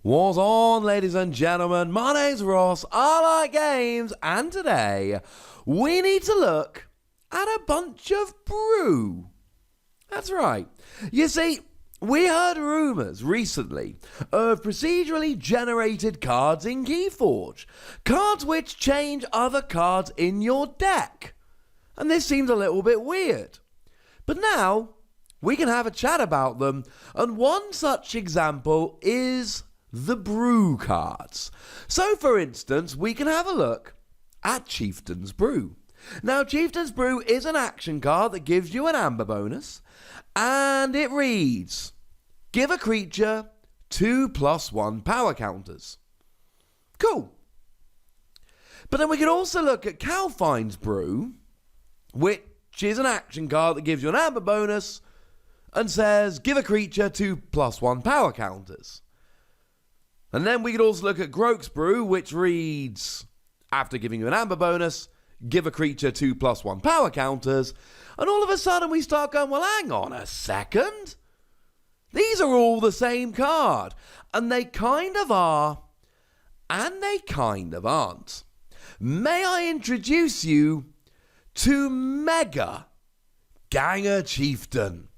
What's on, ladies and gentlemen? My name's Ross, I like games, and today we need to look at a bunch of brew. That's right. You see, we heard rumours recently of procedurally generated cards in Keyforge. Cards which change other cards in your deck. And this seems a little bit weird. But now, we can have a chat about them, and one such example is the Brew Cards. So, for instance, we can have a look at Chieftain's Brew. Now, Chieftain's Brew is an action card that gives you an amber bonus, and it reads, give a creature 2+1 power counters. Cool. But then we can also look at Cowfine's Brew, which is an action card that gives you an amber bonus, and says, give a creature 2+1 power counters. And then we could also look at Groke's Brew, which reads, after giving you an amber bonus, give a creature 2+1 power counters. And all of a sudden we start going, well, hang on a second. These are all the same card. And they kind of are, and they kind of aren't. May I introduce you to Mega Ganga Chieftain?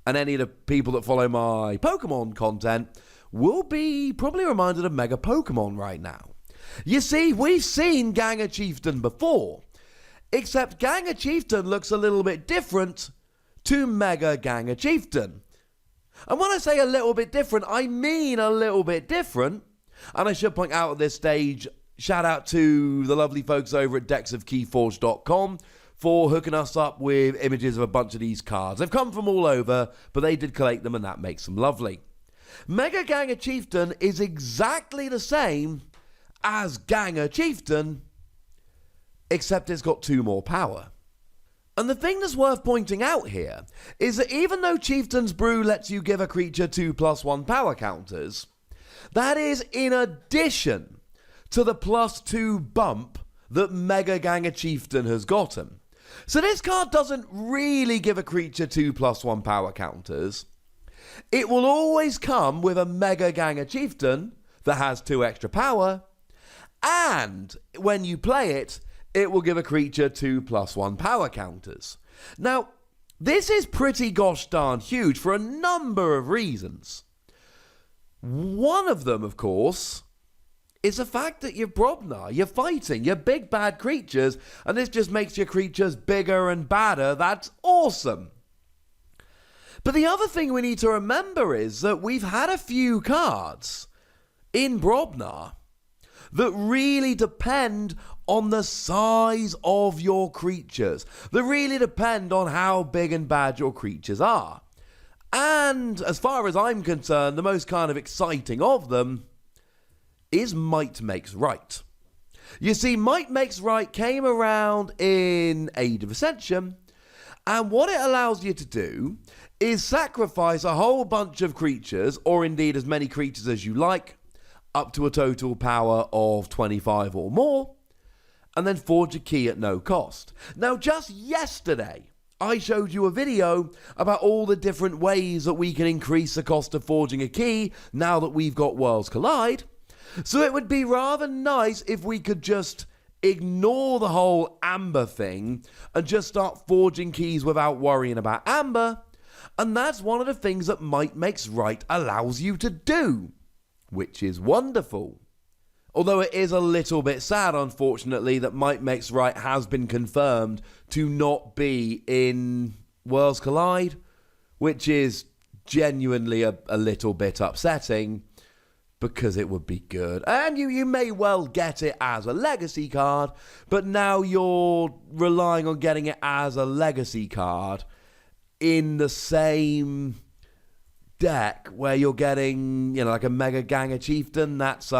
And any of the people that follow my Pokemon content will be probably reminded of Mega Pokemon right now. You see, we've seen Ganga Chieftain before, except Ganga Chieftain looks a little bit different to Mega Ganga Chieftain. And when I say a little bit different, I mean a little bit different. And I should point out at this stage, shout out to the lovely folks over at dexofkeyforge.com for hooking us up with images of a bunch of these cards. They've come from all over, but they did collate them, and that makes them lovely. Mega Ganga Chieftain is exactly the same as Ganga Chieftain, except it's got 2 more power. And the thing that's worth pointing out here is that even though Chieftain's Brew lets you give a creature 2+1 power counters, that is in addition to the +2 bump that Mega Ganga Chieftain has gotten. So this card doesn't really give a creature 2+1 power counters. It will always come with a Mega Ganga Chieftain that has 2 extra power, and when you play it, it will give a creature 2+1 power counters. Now, this is pretty gosh darn huge for a number of reasons. One of them, of course, is the fact that you're Brobnar, you're fighting, you're big bad creatures, and this just makes your creatures bigger and badder. That's awesome. But the other thing we need to remember is that we've had a few cards in Brobnar that really depend on the size of your creatures, that really depend on how big and bad your creatures are. And as far as I'm concerned, the most kind of exciting of them is Might Makes Right. You see, Might Makes Right came around in Age of Ascension, and what it allows you to do is sacrifice a whole bunch of creatures, or indeed as many creatures as you like, up to a total power of 25 or more, and then forge a key at no cost. Now, just yesterday, I showed you a video about all the different ways that we can increase the cost of forging a key now that we've got Worlds Collide. So it would be rather nice if we could just ignore the whole Amber thing and just start forging keys without worrying about Amber. And that's one of the things that Might Makes Right allows you to do, which is wonderful. Although it is a little bit sad, unfortunately, that Might Makes Right has been confirmed to not be in Worlds Collide, which is genuinely a little bit upsetting, because it would be good. And you may well get it as a legacy card, but now you're relying on getting it as a legacy card in the same deck where you're getting, like a Mega Ganga Chieftain. That's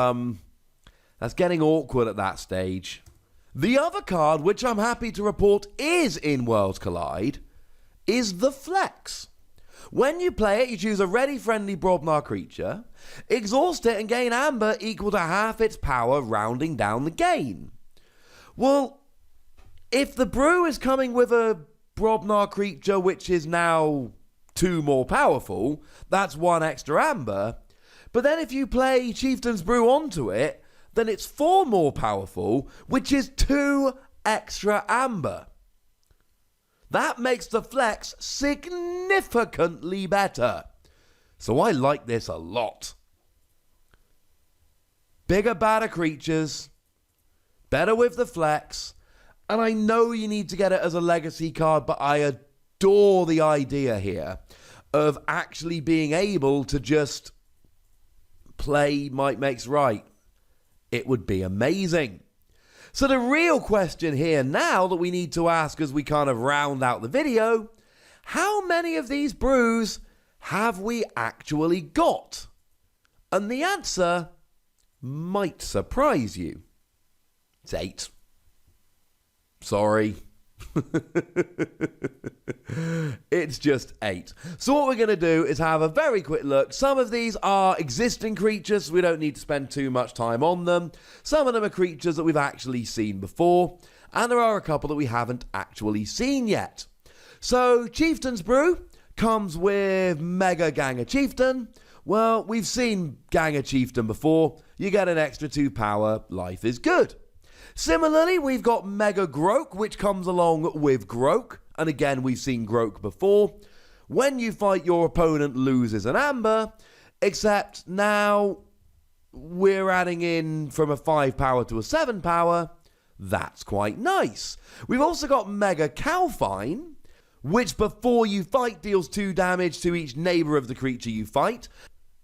getting awkward at that stage. The other card, which I'm happy to report is in Worlds Collide, is the Flex. When you play it, you choose a ready-friendly Brobnar creature, exhaust it, and gain Amber equal to half its power, rounding down the gain. Well, if the Brew is coming with a Brobnar creature which is now 2 more powerful, that's 1 extra Amber, But then if you play Chieftain's Brew onto it, then it's 4 more powerful, which is 2 extra amber. That makes the flex significantly better. So I like this a lot. Bigger, badder creatures, better with the flex, and I know you need to get it as a legacy card, but I adore the idea here of actually being able to just play Might Makes Right. It would be amazing. So the real question here now that we need to ask as we kind of round out the video, how many of these brews have we actually got? And the answer might surprise you. It's 8. Sorry. It's just 8. So what we're going to do is have a very quick look. Some of these are existing creatures, so we don't need to spend too much time on them. Some of them are creatures that we've actually seen before, and there are a couple that we haven't actually seen yet. So Chieftain's Brew comes with Mega Ganga Chieftain. Well, we've seen Ganga Chieftain before. You get an extra 2 power. Life is good. Similarly, we've got Mega Groke, which comes along with Groke. And again, we've seen Groke before. When you fight, your opponent loses an amber. Except now we're adding in from a 5 power to a 7 power. That's quite nice. We've also got Mega Cowfine, which before you fight deals 2 damage to each neighbor of the creature you fight.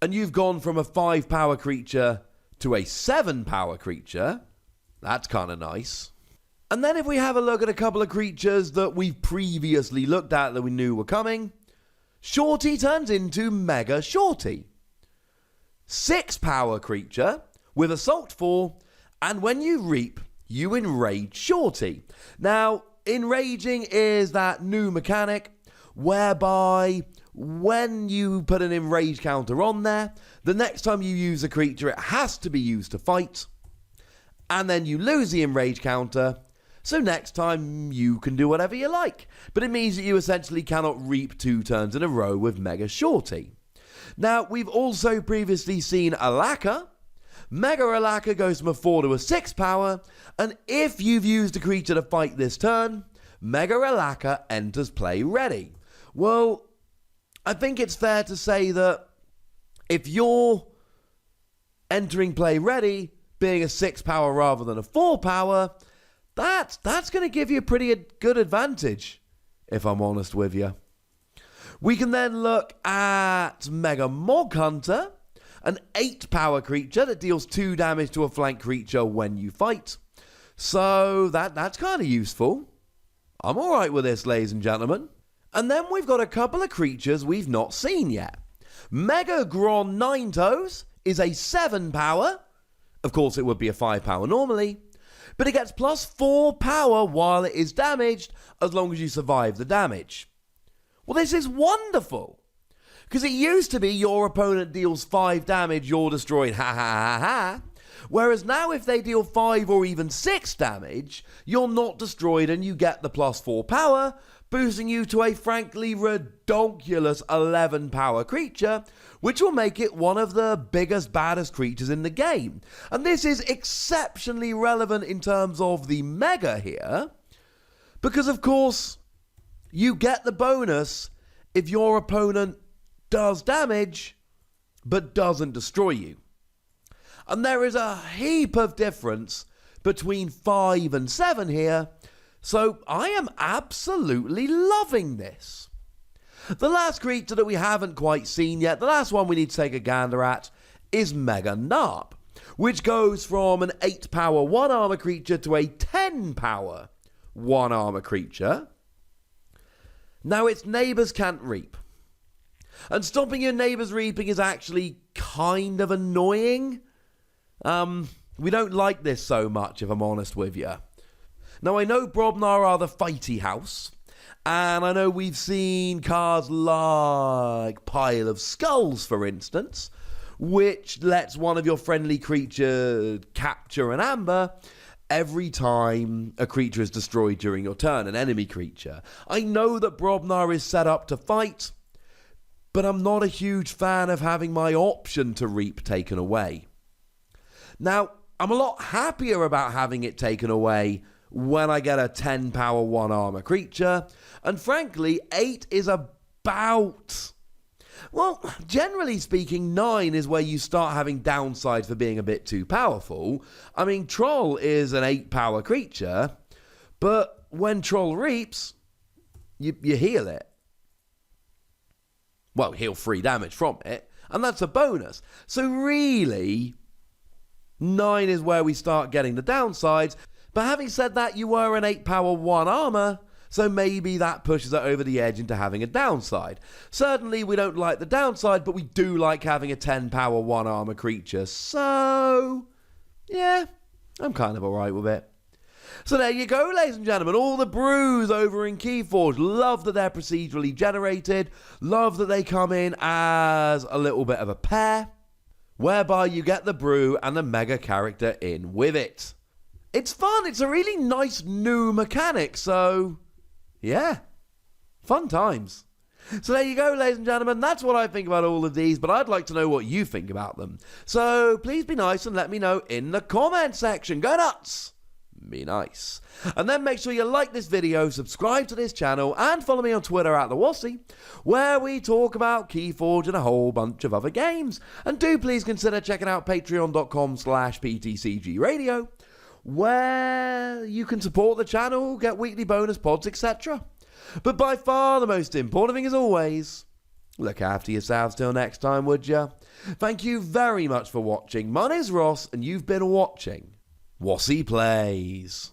And you've gone from a 5 power creature to a 7 power creature. That's kind of nice. And then if we have a look at a couple of creatures that we've previously looked at that we knew were coming, Shorty turns into Mega Shorty. 6 power creature with Assault 4, and when you reap, you enrage Shorty. Now, enraging is that new mechanic whereby when you put an enrage counter on there, the next time you use a creature, it has to be used to fight. And then you lose the enrage counter, so next time you can do whatever you like. But it means that you essentially cannot reap 2 turns in a row with Mega Shorty. Now, we've also previously seen a Lacquer. Mega Lacquer goes from a 4 to a 6 power, and if you've used a creature to fight this turn, Mega Lacquer enters play ready. Well, I think it's fair to say that if you're entering play ready, being a 6 power rather than a 4 power, that's going to give you a pretty good advantage, if I'm honest with you. We can then look at Mega Mog Hunter, an 8 power creature that deals 2 damage to a flank creature when you fight. So that's kind of useful. I'm alright with this, ladies and gentlemen. And then we've got a couple of creatures we've not seen yet. Mega Grom 9 Toes is a 7 power. Of course, it would be a 5 power normally, but it gets plus 4 power while it is damaged, as long as you survive the damage. Well, this is wonderful, because it used to be your opponent deals 5 damage, you're destroyed, ha ha ha ha. Whereas now if they deal 5 or even 6 damage, you're not destroyed and you get the plus 4 power, boosting you to a frankly redonkulous 11 power creature, which will make it one of the biggest, baddest creatures in the game. And this is exceptionally relevant in terms of the Mega here, because of course, you get the bonus if your opponent does damage, but doesn't destroy you. And there is a heap of difference between 5 and 7 here, so I am absolutely loving this. The last creature that we haven't quite seen yet, the last one we need to take a gander at, is Mega Narp, which goes from an 8 power 1 armor creature to a 10 power 1 armor creature. Now its neighbours can't reap. And stopping your neighbours reaping is actually kind of annoying. We don't like this so much, if I'm honest with you. Now, I know Brobnar are the fighty house, and I know we've seen cards like Pile of Skulls, for instance, which lets one of your friendly creatures capture an amber every time a creature is destroyed during your turn, an enemy creature. I know that Brobnar is set up to fight, but I'm not a huge fan of having my option to reap taken away. Now, I'm a lot happier about having it taken away when I get a 10 power 1 armor creature, and frankly, 8 is about... Well, generally speaking, 9 is where you start having downsides for being a bit too powerful. I mean, Troll is an 8 power creature, but when Troll reaps, you heal it. Well, heal 3 damage from it, and that's a bonus. So really, 9 is where we start getting the downsides. But having said that, you were an 8 power 1 armor, so maybe that pushes it over the edge into having a downside. Certainly we don't like the downside, but we do like having a 10 power 1 armor creature. So, yeah, I'm kind of alright with it. So there you go, ladies and gentlemen, all the brews over in Keyforge. Love that they're procedurally generated. Love that they come in as a little bit of a pair, whereby you get the brew and the mega character in with it. It's fun. It's a really nice new mechanic, so yeah, fun times. So there you go, ladies and gentlemen. That's what I think about all of these, but I'd like to know what you think about them. So please be nice and let me know in the comment section. Go nuts! Be nice. And then make sure you like this video, subscribe to this channel, and follow me on Twitter at the Wossy, where we talk about Keyforge and a whole bunch of other games. And do please consider checking out patreon.com/PTCGradio, where you can support the channel, get weekly bonus pods, etc. But by far the most important thing, as always, look after yourselves till next time, would ya? Thank you very much for watching. My name's Ross, and you've been watching Wossy Plays.